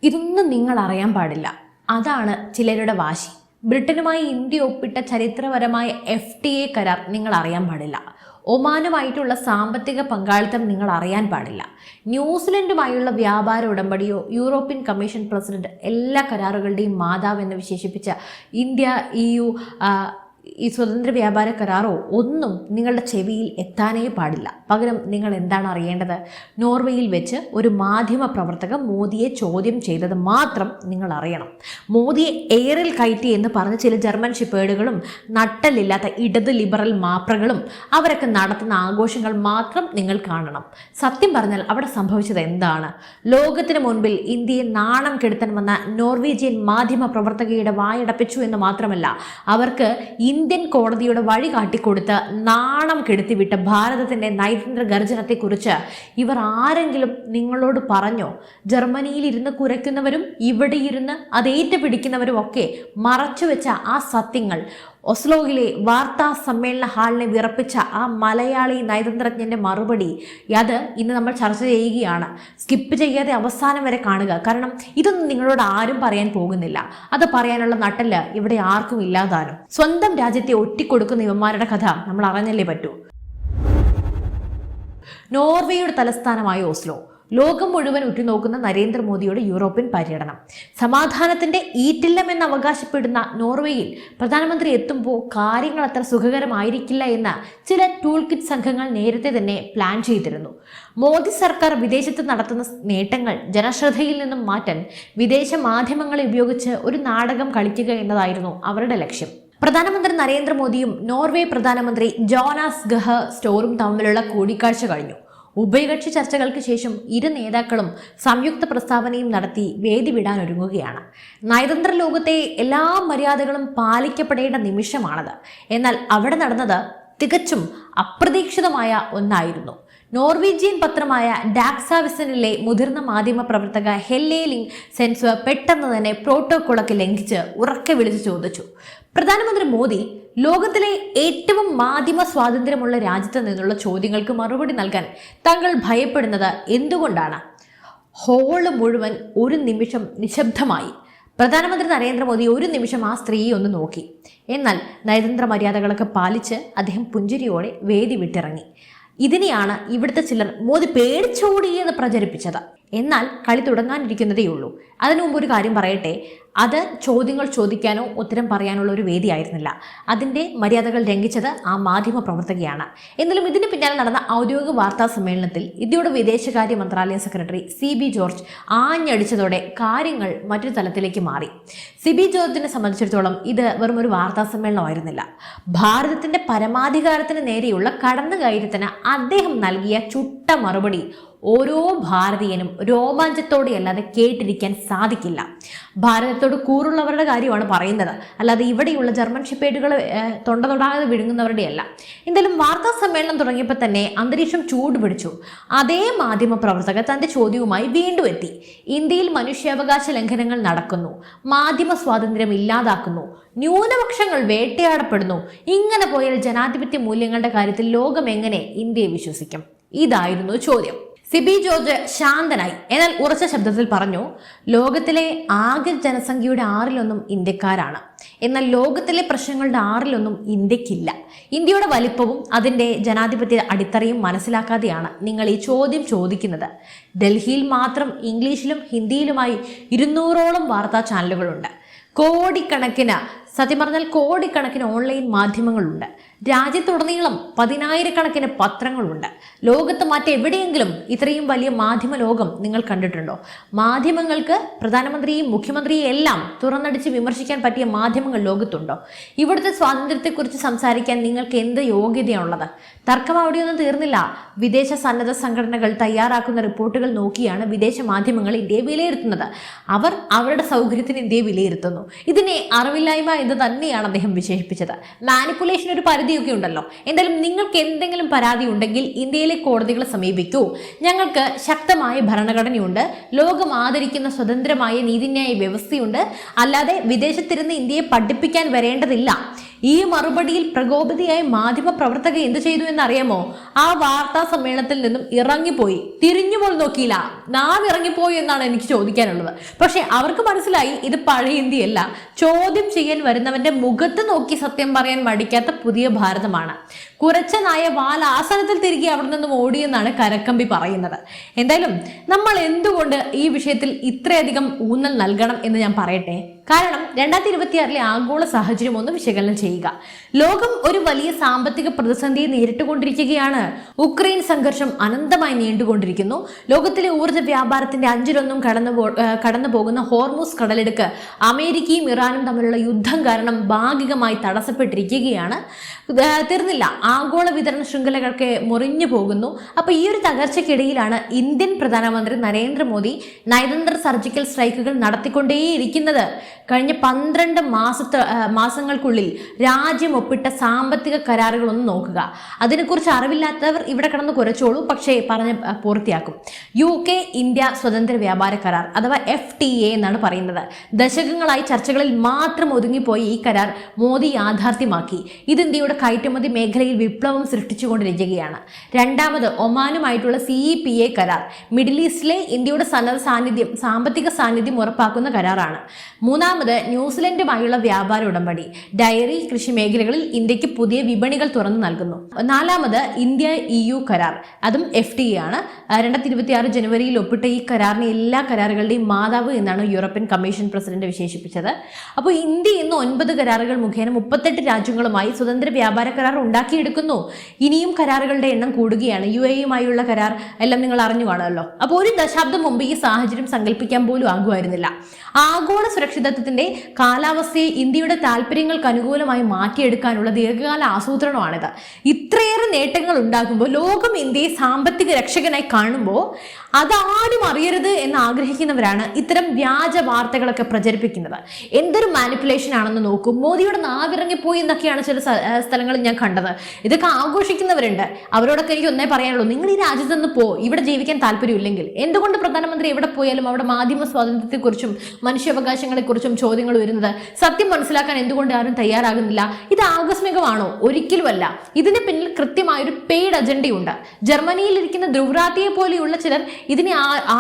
ഇതൊന്നും നിങ്ങൾ അറിയാൻ പാടില്ല. അതാണ് ചിലരുടെ വാശി. ബ്രിട്ടനുമായി ഇന്ത്യ ഒപ്പിട്ട ചരിത്രപരമായ FTA കരാർ നിങ്ങൾ അറിയാൻ പാടില്ല. ഒമാനുമായിട്ടുള്ള സാമ്പത്തിക പങ്കാളിത്തം നിങ്ങൾ അറിയാൻ പാടില്ല. ന്യൂസിലൻഡുമായുള്ള വ്യാപാര ഉടമ്പടിയോ യൂറോപ്യൻ കമ്മീഷൻ പ്രസിഡന്റ് എല്ലാ കരാറുകളുടെയും മാതാവ് എന്ന് വിശേഷിപ്പിച്ച ഇന്ത്യ EU ഈ സ്വതന്ത്ര വ്യാപാര കരാറോ ഒന്നും നിങ്ങളുടെ ചെവിയിൽ എത്താനേ പാടില്ല. പകരം നിങ്ങൾ എന്താണ് അറിയേണ്ടത്? നോർവേയിൽ വെച്ച് ഒരു മാധ്യമ പ്രവർത്തക മോദിയെ ചോദ്യം ചെയ്തത് മാത്രം നിങ്ങൾ അറിയണം. മോദിയെ എയറിൽ കയറ്റി എന്ന് പറഞ്ഞ ചില ജർമ്മൻ ഷിപ്പേഡുകളും നട്ടലില്ലാത്ത ഇടത് ലിബറൽ മാപ്രകളും അവരൊക്കെ നടത്തുന്ന ആഘോഷങ്ങൾ മാത്രം നിങ്ങൾ കാണണം. സത്യം പറഞ്ഞാൽ അവിടെ സംഭവിച്ചത് എന്താണ്? ലോകത്തിന് മുൻപിൽ ഇന്ത്യയെ നാണം കെടുത്താൻ വന്ന നോർവീജിയൻ മാധ്യമ പ്രവർത്തകയുടെ വായടപ്പിച്ചു എന്ന് മാത്രമല്ല, അവർക്ക് ഇന്ത്യൻ കോടതിയുടെ വഴി കാട്ടിക്കൊടുത്ത് നാണം കെടുത്തിവിട്ട ഭാരതത്തിന്റെ നയതന്ത്ര ഗർജനത്തെക്കുറിച്ച് ഇവർ ആരെങ്കിലും നിങ്ങളോട് പറഞ്ഞോ? ജർമ്മനിയിൽ ഇരുന്ന് കുരയ്ക്കുന്നവരും ഇവിടെ ഇരുന്ന് അത് ഏറ്റുപിടിക്കുന്നവരും ഒക്കെ മറച്ചുവെച്ച ആ സത്യങ്ങൾ, ഒസ്ലോയിലെ വാർത്താ സമ്മേളന ഹാളിനെ വിറപ്പിച്ച ആ മലയാളി നയതന്ത്രജ്ഞന്റെ മറുപടി, അത് ഇന്ന് നമ്മൾ ചർച്ച ചെയ്യുകയാണ്. സ്കിപ്പ് ചെയ്യാതെ അവസാനം വരെ കാണുക. കാരണം ഇതൊന്നും നിങ്ങളോട് ആരും പറയാൻ പോകുന്നില്ല. അത് പറയാനുള്ള നട്ടല് ഇവിടെ ആർക്കും ഇല്ലാതാനും. സ്വന്തം രാജ്യത്തെ ഒറ്റിക്കൊടുക്കുന്ന ഇവന്മാരുടെ കഥ നമ്മൾ അറിഞ്ഞല്ലേ പറ്റൂ. നോർവേയുടെ തലസ്ഥാനമായ ഓസ്ലോ, ലോകം മുഴുവൻ ഉറ്റുനോക്കുന്ന നരേന്ദ്രമോദിയുടെ യൂറോപ്യൻ പര്യടനം, സമാധാനത്തിന്റെ ഈറ്റില്ലം എന്ന് അവകാശപ്പെടുന്ന നോർവേയിൽ പ്രധാനമന്ത്രി എത്തുമ്പോൾ കാര്യങ്ങൾ അത്ര സുഖകരമായിരിക്കില്ല എന്ന് ചില ടൂൾ കിറ്റ് സംഘങ്ങൾ നേരത്തെ തന്നെ പ്ലാൻ ചെയ്തിരുന്നു. മോദി സർക്കാർ വിദേശത്ത് നടത്തുന്ന നേട്ടങ്ങൾ ജനശ്രദ്ധയിൽ നിന്നും മാറ്റാൻ വിദേശ മാധ്യമങ്ങളെ ഉപയോഗിച്ച് ഒരു നാടകം കളിക്കുക എന്നതായിരുന്നു അവരുടെ ലക്ഷ്യം. പ്രധാനമന്ത്രി നരേന്ദ്രമോദിയും നോർവേ പ്രധാനമന്ത്രി ജോനാസ് ഗഹ സ്റ്റോറും തമ്മിലുള്ള കൂടിക്കാഴ്ച കഴിഞ്ഞു. ഉഭയകക്ഷി ചർച്ചകൾക്ക് ശേഷം ഇരു നേതാക്കളും സംയുക്ത പ്രസ്താവനയും നടത്തി വേദി വിടാൻ ഒരുങ്ങുകയാണ്. നയതന്ത്ര ലോകത്തെ എല്ലാ മര്യാദകളും പാലിക്കപ്പെടേണ്ട നിമിഷമാണത്. എന്നാൽ അവിടെ നടന്നത് തികച്ചും അപ്രതീക്ഷിതമായ ഒന്നായിരുന്നു. നോർവീജിയൻ പത്രമായ ഡാക്സാവിസനിലെ മുതിർന്ന മാധ്യമ പ്രവർത്തക ഹെല്ലേലിംഗ് സെൻസ് പെട്ടെന്ന് തന്നെ പ്രോട്ടോകോളൊക്കെ ലംഘിച്ച് ഉറക്കെ വിളിച്ചു ചോദിച്ചു, പ്രധാനമന്ത്രി മോദി, ലോകത്തിലെ ഏറ്റവും മാധ്യമ സ്വാതന്ത്ര്യമുള്ള രാജ്യത്ത് നിന്നുള്ള ചോദ്യങ്ങൾക്ക് മറുപടി നൽകാൻ താങ്കൾ ഭയപ്പെടുന്നത് എന്തുകൊണ്ടാണ്? ഹോള് മുഴുവൻ ഒരു നിമിഷം നിശബ്ദമായി. പ്രധാനമന്ത്രി നരേന്ദ്രമോദി ഒരു നിമിഷം ആ സ്ത്രീയെ ഒന്ന് നോക്കി. എന്നാൽ നയതന്ത്ര മര്യാദകളൊക്കെ പാലിച്ച് അദ്ദേഹം പുഞ്ചിരിയോടെ വേദി വിട്ടിറങ്ങി. ഇതിനെയാണ് ഇവിടുത്തെ ചിലർ മോദി പേടിച്ചോടിയെന്ന് പ്രചരിപ്പിച്ചത്. എന്നാൽ കളി തുടങ്ങാനിരിക്കുന്നതേയുള്ളൂ. അതിനു മുമ്പ് ഒരു കാര്യം പറയട്ടെ, അത് ചോദ്യങ്ങൾ ചോദിക്കാനോ ഉത്തരം പറയാനുള്ള ഒരു വേദിയായിരുന്നില്ല. അതിൻ്റെ മര്യാദകൾ ലംഘിച്ചത് ആ മാധ്യമ പ്രവർത്തകയാണ്. എന്നാലും ഇതിന് പിന്നാലെ നടന്ന ഔദ്യോഗിക വാർത്താ സമ്മേളനത്തിൽ ഇന്ത്യയുടെ വിദേശകാര്യ മന്ത്രാലയ സെക്രട്ടറി CB ജോർജ് ആഞ്ഞടിച്ചതോടെ കാര്യങ്ങൾ മറ്റൊരു തലത്തിലേക്ക് മാറി. CB ജോർജിനെ സംബന്ധിച്ചിടത്തോളം ഇത് വെറും ഒരു വാർത്താ സമ്മേളനമായിരുന്നില്ല. ഭാരതത്തിന്റെ പരമാധികാരത്തിന് നേരെയുള്ള കടന്നുകയറ്റത്തിന് അദ്ദേഹം നൽകിയ ചുട്ട മറുപടി ഓരോ ഭാരതീയനും രോമാഞ്ചത്തോടെ അല്ലാതെ കേട്ടിരിക്കാൻ സാധിക്കില്ല. ഭാരതത്തോട് കൂറുള്ളവരുടെ കാര്യമാണ് പറയുന്നത്, അല്ലാതെ ഇവിടെയുള്ള ജർമ്മൻ ഷിപ്പേഡുകൾ തൊണ്ട തൊടാതെ വിഴുങ്ങുന്നവരുടെ അല്ല. എന്തായാലും വാർത്താ സമ്മേളനം തുടങ്ങിയപ്പോൾ തന്നെ അന്തരീക്ഷം ചൂട് പിടിച്ചു. അതേ മാധ്യമ പ്രവർത്തകർ തന്റെ ചോദ്യവുമായി വീണ്ടും എത്തി. ഇന്ത്യയിൽ മനുഷ്യാവകാശ ലംഘനങ്ങൾ നടക്കുന്നു, മാധ്യമ സ്വാതന്ത്ര്യം ഇല്ലാതാക്കുന്നു, ന്യൂനപക്ഷങ്ങൾ വേട്ടയാടപ്പെടുന്നു. ഇങ്ങനെ പോയാൽ ജനാധിപത്യ മൂല്യങ്ങളുടെ കാര്യത്തിൽ ലോകം എങ്ങനെ ഇന്ത്യയെ വിശ്വസിക്കും? ഇതായിരുന്നു ചോദ്യം. CB ജോർജ് ശാന്തനായി എന്നാൽ ഉറച്ച ശബ്ദത്തിൽ പറഞ്ഞു, ലോകത്തിലെ ആകെ ജനസംഖ്യയുടെ 1/6 ഇന്ത്യക്കാരാണ്. എന്നാൽ ലോകത്തിലെ പ്രശ്നങ്ങളുടെ 1/6 ഇന്ത്യക്കില്ല. ഇന്ത്യയുടെ വലിപ്പവും അതിൻ്റെ ജനാധിപത്യ അടിത്തറയും മനസ്സിലാക്കാതെയാണ് നിങ്ങൾ ഈ ചോദ്യം ചോദിക്കുന്നത്. ഡൽഹിയിൽ മാത്രം ഇംഗ്ലീഷിലും ഹിന്ദിയിലുമായി 200ഓളം വാർത്താ ചാനലുകളുണ്ട്. സത്യം പറഞ്ഞാൽ കോടിക്കണക്കിന് ഓൺലൈൻ മാധ്യമങ്ങളുണ്ട്. രാജ്യത്തുടനീളം 10,000കണക്കിന് പത്രങ്ങളുണ്ട്. ലോകത്ത് മറ്റെവിടെയെങ്കിലും ഇത്രയും വലിയ മാധ്യമ ലോകം നിങ്ങൾ കണ്ടിട്ടുണ്ടോ? മാധ്യമങ്ങൾക്ക് പ്രധാനമന്ത്രിയും മുഖ്യമന്ത്രിയും എല്ലാം തുറന്നടിച്ച് വിമർശിക്കാൻ പറ്റിയ മാധ്യമങ്ങൾ ലോകത്തുണ്ടോ? ഇവിടുത്തെ സ്വാതന്ത്ര്യത്തെക്കുറിച്ച് സംസാരിക്കാൻ നിങ്ങൾക്ക് എന്ത് യോഗ്യതയാണുള്ളത്? തർക്കം അവിടെയൊന്നും തീർന്നില്ല. വിദേശ സന്നദ്ധ സംഘടനകൾ തയ്യാറാക്കുന്ന റിപ്പോർട്ടുകൾ നോക്കിയാണ് വിദേശ മാധ്യമങ്ങൾ ഇന്ത്യയെ വിലയിരുത്തുന്നത്. അവർ അവരുടെ സൗകര്യത്തിന് ഇന്ത്യയെ വിലയിരുത്തുന്നു. ഇതിനെ അറിവില്ലായ്മ എന്ന് തന്നെയാണ് അദ്ദേഹം വിശേഷിപ്പിച്ചത്. മാനിപ്പുലേഷൻ ഒരു പരിധിയൊക്കെ ഉണ്ടല്ലോ. എന്തായാലും നിങ്ങൾക്ക് എന്തെങ്കിലും പരാതി ഉണ്ടെങ്കിൽ ഇന്ത്യയിലെ കോടതികളെ സമീപിക്കൂ. ഞങ്ങൾക്ക് ശക്തമായ ഭരണഘടനയുണ്ട്, ലോകം ആദരിക്കുന്ന സ്വതന്ത്രമായ നീതിന്യായ വ്യവസ്ഥയുണ്ട്. അല്ലാതെ വിദേശത്തിരുന്ന് ഇന്ത്യയെ പഠിപ്പിക്കാൻ വരേണ്ടതില്ല. ഈ മറുപടിയിൽ പ്രകോപിതയായ മാധ്യമ പ്രവർത്തക എന്ത് ചെയ്തു എന്നറിയാമോ? ആ വാർത്താ സമ്മേളനത്തിൽ നിന്നും ഇറങ്ങിപ്പോയി. തിരിഞ്ഞു പോലും നോക്കിയില്ല. നാം ഇറങ്ങിപ്പോയി എന്നാണ് എനിക്ക് ചോദിക്കാനുള്ളത്. പക്ഷെ അവർക്ക് മനസ്സിലായി ഇത് പഴയ ഇന്ത്യയല്ല, ചോദ്യം ചെയ്യാൻ വരുന്നവന്റെ മുഖത്ത് നോക്കി സത്യം പറയാൻ മടിക്കാത്ത പുതിയ ഭാരതമാണ്. കുരച്ച നായ വാൽ ആസനത്തിൽ തിരികെ അവിടെ നിന്നും ഓടിയെന്നാണ് കരക്കമ്പി പറയുന്നത്. എന്തായാലും നമ്മൾ എന്തുകൊണ്ട് ഈ വിഷയത്തിൽ ഇത്രയധികം ഊന്നൽ നൽകണം എന്ന് ഞാൻ പറയട്ടെ. കാരണം 2026 ആഗോള സാഹചര്യം ഒന്ന് വിശകലനം ചെയ്യുക. ലോകം ഒരു വലിയ സാമ്പത്തിക പ്രതിസന്ധിയെ നേരിട്ടുകൊണ്ടിരിക്കുകയാണ്. ഉക്രൈൻ സംഘർഷം അനന്തമായി നീണ്ടുകൊണ്ടിരിക്കുന്നു. ലോകത്തിലെ ഊർജ്ജ വ്യാപാരത്തിന്റെ 1/5 കടന്നു പോകുന്ന ഹോർമൂസ് കടലിടുക്ക് അമേരിക്കയും ഇറാനും തമ്മിലുള്ള യുദ്ധം കാരണം ഭാഗികമായി തടസ്സപ്പെട്ടിരിക്കുകയാണ്. തീർന്നില്ല, ആഗോള വിതരണ ശൃംഖലകൾക്ക് മുറിഞ്ഞു പോകുന്നു. അപ്പൊ ഈ ഒരു തകർച്ചയ്ക്കിടയിലാണ് ഇന്ത്യൻ പ്രധാനമന്ത്രി നരേന്ദ്രമോദി നയതന്ത്ര സർജിക്കൽ സ്ട്രൈക്കുകൾ നടത്തിക്കൊണ്ടേയിരിക്കുന്നത്. കഴിഞ്ഞ 12 മാസങ്ങൾക്കുള്ളിൽ രാജ്യം ഒപ്പിട്ട സാമ്പത്തിക കരാറുകൾ ഒന്ന് നോക്കുക. അതിനെക്കുറിച്ച് അറിവില്ലാത്തവർ ഇവിടെ കിടന്ന് കുരച്ചോളൂ, പക്ഷേ പറഞ്ഞ് പൂർത്തിയാക്കും. UK ഇന്ത്യ സ്വതന്ത്ര വ്യാപാര കരാർ അഥവാ FTA എന്നാണ് പറയുന്നത്. ദശകങ്ങളായി ചർച്ചകളിൽ മാത്രം ഒതുങ്ങിപ്പോയ ഈ കരാർ മോദി യാഥാർത്ഥ്യമാക്കി. ഇത് ഇന്ത്യയുടെ കയറ്റുമതി മേഖലയിൽ വിപ്ലവം സൃഷ്ടിച്ചുകൊണ്ടിരിക്കുകയാണ്. രണ്ടാമത് ഒമാനുമായിട്ടുള്ള CEPA കരാർ മിഡിൽ ഈസ്റ്റിലെ ഇന്ത്യയുടെ സാമ്പത്തിക സാന്നിധ്യം ഉറപ്പാക്കുന്ന കരാറാണ്. മൂന്നാമത് ന്യൂസിലൻഡുമായുള്ള വ്യാപാര ഉടമ്പടി, ഡയറി കൃഷി മേഖലകളിൽ ഇന്ത്യക്ക് പുതിയ വിപണികൾ തുറന്നു നൽകുന്നു. നാലാമത് ഇന്ത്യ EU കരാർ, അതും FTA ആണ്. 2026 ജനുവരിയിൽ ഒപ്പിട്ട ഈ കരാറിനെ എല്ലാ കരാറുകളുടെയും മാതാവ് എന്നാണ് യൂറോപ്യൻ കമ്മീഷൻ പ്രസിഡന്റ് വിശേഷിപ്പിച്ചത്. അപ്പോൾ ഇന്ത്യ ഇന്ന് 9 കരാറുകൾ മുഖേന 38 രാജ്യങ്ങളുമായി സ്വതന്ത്ര വ്യാപാര കരാർ ഉണ്ടാക്കിയെടുക്കുന്നു. ഇനിയും കരാറുകളുടെ എണ്ണം കൂടുകയാണ്. UAEയുമായുള്ള കരാർ എല്ലാം നിങ്ങൾ അറിഞ്ഞു കാണുമല്ലോ. അപ്പോൾ ഒരു ദശാബ്ദം മുമ്പ് ഈ സാഹചര്യം സങ്കല്പിക്കാൻ പോലും ആകുമായിരുന്നില്ല. ആഗോള സുരക്ഷിതത്വത്തിന്റെ കാലാവസ്ഥയെ ഇന്ത്യയുടെ താല്പര്യങ്ങൾക്ക് അനുകൂലമായി മാറ്റിയെടുക്കാനുള്ള ദീർഘകാല ആസൂത്രണമാണിത്. ഇത്രയേറെ നേട്ടങ്ങൾ ഉണ്ടാകുമ്പോൾ ലോകം ഇന്ത്യയെ സാമ്പത്തിക രക്ഷകനായി കാണുമ്പോൾ അതാരും അറിയരുത് എന്ന് ആഗ്രഹിക്കുന്നവരാണ് ഇത്തരം വ്യാജ വാർത്തകളൊക്കെ പ്രചരിപ്പിക്കുന്നത്. എന്തൊരു മാനിപ്പുലേഷൻ ആണെന്ന് നോക്കൂ. മോദിയുടെ നാവിറങ്ങിപ്പോയി എന്നൊക്കെയാണ് ചില സ്ഥലങ്ങളിൽ ഞാൻ കണ്ടത്. ഇതൊക്കെ ആഘോഷിക്കുന്നവരുണ്ട്. അവരോടൊക്കെ എനിക്ക് ഒന്നേ പറയാനുള്ളൂ, നിങ്ങൾ ഈ രാജ്യത്ത് നിന്ന് ഇവിടെ ജീവിക്കാൻ താല്പര്യമില്ലെങ്കിൽ എന്തുകൊണ്ട് പ്രധാനമന്ത്രി എവിടെ പോയാലും അവിടെ മാധ്യമ സ്വാതന്ത്ര്യത്തെക്കുറിച്ചും മനുഷ്യാവകാശങ്ങളെക്കുറിച്ചും ചോദ്യങ്ങൾ വരുന്നത്? സത്യം മനസ്സിലാക്കാൻ എന്തുകൊണ്ട് ആരും തയ്യാറാകുന്നില്ല? ഇത് ആകസ്മികമാണോ? ഒരിക്കലുമല്ല. ഇതിന് പിന്നിൽ കൃത്യമായൊരു പെയ്ഡ് അജണ്ടയുണ്ട്. ജർമ്മനിയിൽ ഇരിക്കുന്ന ധ്രുവറാത്തിയെ പോലെയുള്ള ചിലർ ഇതിനെ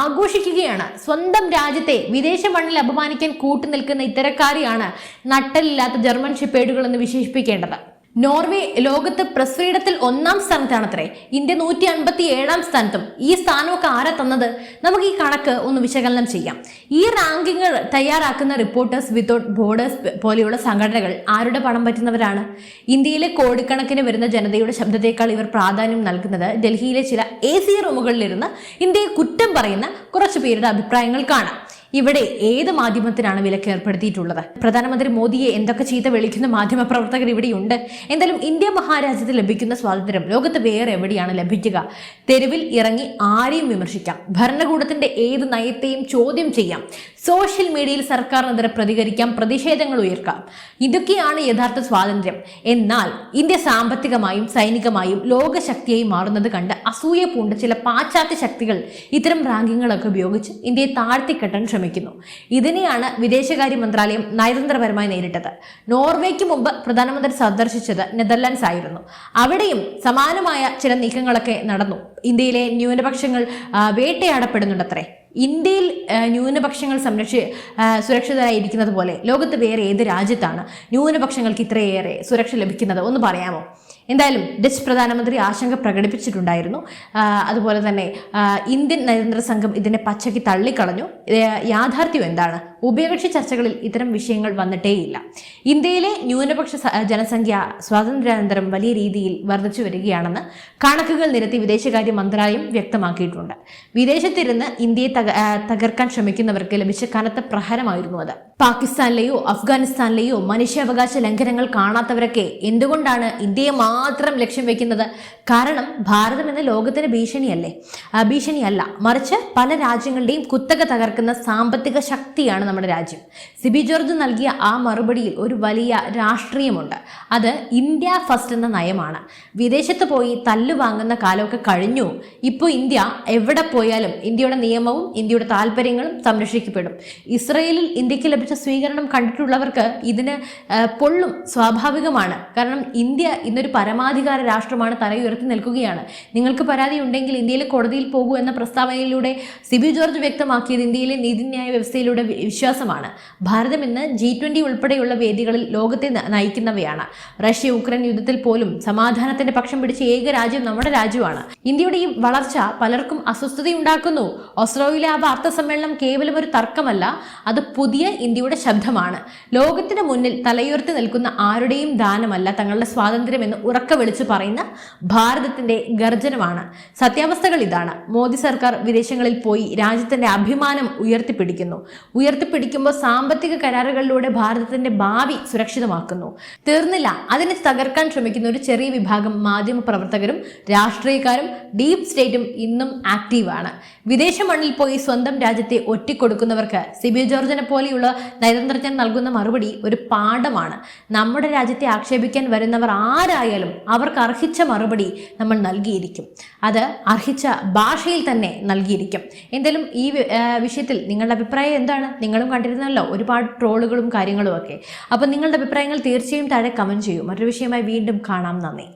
ആഘോഷിക്കുകയാണ്. സ്വന്തം രാജ്യത്തെ വിദേശ മണ്ണിൽ അപമാനിക്കാൻ കൂട്ടുനിൽക്കുന്ന ഇത്തരക്കാരെയാണ് നട്ടലില്ലാത്ത ജർമ്മൻ ഷിപ്പേഡുകൾ എന്ന് വിശേഷിപ്പിക്കേണ്ടത്. നോർവേ ലോകത്ത് പ്രസ് ഫ്രീഡത്തിൽ 1ാം സ്ഥാനത്താണത്രേ. ഇന്ത്യ 157ാം സ്ഥാനത്തും. ഈ സ്ഥാനമൊക്കെ ആരാ തന്നത്? നമുക്ക് ഈ കണക്ക് ഒന്ന് വിശകലനം ചെയ്യാം. ഈ റാങ്കിങ്ങുകൾ തയ്യാറാക്കുന്ന റിപ്പോർട്ടേഴ്സ് വിത്തൗട്ട് ബോർഡേഴ്സ് പോലെയുള്ള സംഘടനകൾ ആരുടെ പണം പറ്റുന്നവരാണ്? ഇന്ത്യയിലെ കോടിക്കണക്കിന് വരുന്ന ജനതയുടെ ശബ്ദത്തേക്കാൾ ഇവർ പ്രാധാന്യം നൽകുന്നത് ഡൽഹിയിലെ ചില AC റൂമുകളിലിരുന്ന് ഇന്ത്യയെ കുറ്റം പറയുന്ന കുറച്ചു പേരുടെ അഭിപ്രായങ്ങൾക്കാണ്. ഇവിടെ ഏത് മാധ്യമത്തിനാണ് വിലക്ക് ഏർപ്പെടുത്തിയിട്ടുള്ളത്? പ്രധാനമന്ത്രി മോദിയെ എന്തൊക്കെ ചീത്ത വിളിക്കുന്ന മാധ്യമ പ്രവർത്തകർ ഇവിടെയുണ്ട്. എന്തായാലും ഇന്ത്യ മഹാരാജ്യത്ത് ലഭിക്കുന്ന സ്വാതന്ത്ര്യം ലോകത്ത് വേറെ എവിടെയാണ് ലഭിക്കുക? തെരുവിൽ ഇറങ്ങി ആരെയും വിമർശിക്കാം, ഭരണകൂടത്തിന്റെ ഏത് നയത്തെയും ചോദ്യം ചെയ്യാം, സോഷ്യൽ മീഡിയയിൽ സർക്കാരിനെതിരെ പ്രതികരിക്കാം, പ്രതിഷേധങ്ങൾ ഉയർക്കാം. ഇതൊക്കെയാണ് യഥാർത്ഥ സ്വാതന്ത്ര്യം. എന്നാൽ ഇന്ത്യ സാമ്പത്തികമായും സൈനികമായും ലോകശക്തിയായി മാറുന്നത് കണ്ട് അസൂയ പൂണ്ട ചില പാശ്ചാത്യ ശക്തികൾ ഇത്തരം റാങ്കിങ്ങുകളൊക്കെ ഉപയോഗിച്ച് ഇന്ത്യയെ താഴ്ത്തിക്കെട്ടാൻ ശ്രമിക്കുന്നു. ഇതിനെയാണ് വിദേശകാര്യ മന്ത്രാലയം നയതന്ത്രപരമായി നേരിട്ടത്. നോർവേക്ക് മുമ്പ് പ്രധാനമന്ത്രി സന്ദർശിച്ചത് നെതർലാൻഡ്സ് ആയിരുന്നു. അവിടെയും സമാനമായ ചില നീക്കങ്ങളൊക്കെ നടന്നു. ഇന്ത്യയിലെ ന്യൂനപക്ഷങ്ങൾ വേട്ടയാടപ്പെടുന്നുണ്ടത്രേ. ഇന്ത്യയിൽ ന്യൂനപക്ഷങ്ങൾ സുരക്ഷിതരായിരിക്കുന്നത് പോലെ ലോകത്ത് വേറെ ഏത് രാജ്യത്താണ് ന്യൂനപക്ഷങ്ങൾക്ക് ഇത്രയേറെ സുരക്ഷ ലഭിക്കുന്നത്? ഒന്ന് പറയാമോ? എന്തായാലും ഡച്ച് പ്രധാനമന്ത്രി ആശങ്ക പ്രകടിപ്പിച്ചിട്ടുണ്ടായിരുന്നു. അതുപോലെ തന്നെ ഇന്ത്യൻ നയതന്ത്ര സംഘം ഇതിനെ പച്ചയ്ക്ക് തള്ളിക്കളഞ്ഞു. യാഥാർത്ഥ്യം എന്താണ്? ഉഭയകക്ഷി ചർച്ചകളിൽ ഇത്തരം വിഷയങ്ങൾ വന്നിട്ടേയില്ല. ഇന്ത്യയിലെ ന്യൂനപക്ഷ ജനസംഖ്യ സ്വാതന്ത്ര്യാനന്തരം വലിയ രീതിയിൽ വർദ്ധിച്ചു വരികയാണെന്ന് കണക്കുകൾ നിരത്തി വിദേശകാര്യ മന്ത്രാലയം വ്യക്തമാക്കിയിട്ടുണ്ട്. വിദേശത്തിരുന്ന് ഇന്ത്യയെ തകർക്കാൻ ശ്രമിക്കുന്നവർക്ക് ലഭിച്ച കനത്ത പ്രഹരമായിരുന്നു അത്. പാകിസ്ഥാനിലെയോ അഫ്ഗാനിസ്ഥാനിലെയോ മനുഷ്യാവകാശ ലംഘനങ്ങൾ കാണാത്തവരൊക്കെ എന്തുകൊണ്ടാണ് ഇന്ത്യയെ മാത്രം ലക്ഷ്യം വെക്കുന്നത്? കാരണം ഭാരതം എന്ന ലോകത്തിന് ഭീഷണിയല്ല, മറിച്ച് പല രാജ്യങ്ങളുടെയും കുത്തക തകർക്കുന്ന സാമ്പത്തിക ശക്തിയാണ് നമ്മുടെ രാജ്യം. സിബി ജോർജ് നൽകിയ ആ മറുപടിയിൽ ഒരു വലിയ രാഷ്ട്രീയമുണ്ട്. അത് ഇന്ത്യ ഫസ്റ്റ് എന്ന നയമാണ്. വിദേശത്ത് പോയി തല്ലു വാങ്ങുന്ന കാലമൊക്കെ കഴിഞ്ഞു. ഇപ്പോൾ ഇന്ത്യ എവിടെ പോയാലും ഇന്ത്യയുടെ നിയമവും ഇന്ത്യയുടെ താല്പര്യങ്ങളും സംരക്ഷിക്കപ്പെടും. ഇസ്രയേലിൽ ഇന്ത്യക്ക് ലഭിച്ച സ്വീകരണം കണ്ടിട്ടുള്ളവർക്ക് ഇതിന് പൊള്ളും, സ്വാഭാവികമാണ്. കാരണം ഇന്ത്യ ഇന്നൊരു പരമാധികാര രാഷ്ട്രമാണ്, തലയുയർത്തി നിൽക്കുകയാണ്. നിങ്ങൾക്ക് പരാതി ഉണ്ടെങ്കിൽ ഇന്ത്യയിലെ കോടതിയിൽ പോകൂ എന്ന പ്രസ്താവനയിലൂടെ സിബി ജോർജ് വ്യക്തമാക്കിയത് ഇന്ത്യയിലെ നീതിന്യായ വ്യവസ്ഥയിലൂടെ വിശ്വാസമാണ്. ഭാരതം ഇന്ന് G20 ഉൾപ്പെടെയുള്ള വേദികളിൽ ലോകത്തെ നയിക്കുന്നവയാണ്. റഷ്യ യുക്രൈൻ യുദ്ധത്തിൽ പോലും സമാധാനത്തിന്റെ പക്ഷം പിടിച്ച ഏക രാജ്യം നമ്മുടെ രാജ്യമാണ്. ഇന്ത്യയുടെ ഈ വളർച്ച പലർക്കും അസ്വസ്ഥതയുണ്ടാക്കുന്നു. ഓസ്ലോയിലെ ആ വാർത്താ സമ്മേളനം കേവലം ഒരു തർക്കമല്ല, അത് പുതിയ ഇന്ത്യയുടെ ശബ്ദമാണ്. ലോകത്തിന് മുന്നിൽ തലയുയർത്തി നിൽക്കുന്ന ആരുടെയും ദാനമല്ല തങ്ങളുടെ സ്വാതന്ത്ര്യം എന്ന് ഉറക്കെ വിളിച്ചു പറയുന്ന ഭാരതത്തിന്റെ ഗർജനമാണ്. സത്യാവസ്ഥകൾ ഇതാണ്. മോദി സർക്കാർ വിദേശങ്ങളിൽ പോയി രാജ്യത്തിന്റെ അഭിമാനം ഉയർത്തിപ്പിടിക്കുമ്പോൾ സാമ്പത്തിക കരാറുകളിലൂടെ ഭാരതത്തിന്റെ ഭാവി സുരക്ഷിതമാക്കുന്നു. തീർന്നില്ല, അതിനെ തകർക്കാൻ ശ്രമിക്കുന്ന ഒരു ചെറിയ വിഭാഗം മാധ്യമ പ്രവർത്തകരും രാഷ്ട്രീയക്കാരും ഡീപ് സ്റ്റേറ്റും ഇന്നും ആക്റ്റീവാണ്. വിദേശ മണ്ണിൽ പോയി സ്വന്തം രാജ്യത്തെ ഒറ്റിക്കൊടുക്കുന്നവർക്ക് സിബി ജോർജിനെ പോലെയുള്ള നയതന്ത്രജ്ഞൻ നൽകുന്ന മറുപടി ഒരു പാഠമാണ്. നമ്മുടെ രാജ്യത്തെ ആക്ഷേപിക്കാൻ വരുന്നവർ ആരായാലും അവർക്ക് അർഹിച്ച മറുപടി നമ്മൾ നൽകിയിരിക്കും. അത് അർഹിച്ച ഭാഷയിൽ തന്നെ നൽകിയിരിക്കും. എന്തായാലും ഈ വിഷയത്തിൽ നിങ്ങളുടെ അഭിപ്രായം എന്താണ്? നിങ്ങളും കണ്ടിരുന്നല്ലോ ഒരുപാട് ട്രോളുകളും കാര്യങ്ങളും ഒക്കെ. അപ്പം നിങ്ങളുടെ അഭിപ്രായങ്ങൾ തീർച്ചയായും താഴെ കമൻറ്റ് ചെയ്യൂ. മറ്റൊരു വിഷയമായി വീണ്ടും കാണാം. നന്ദി.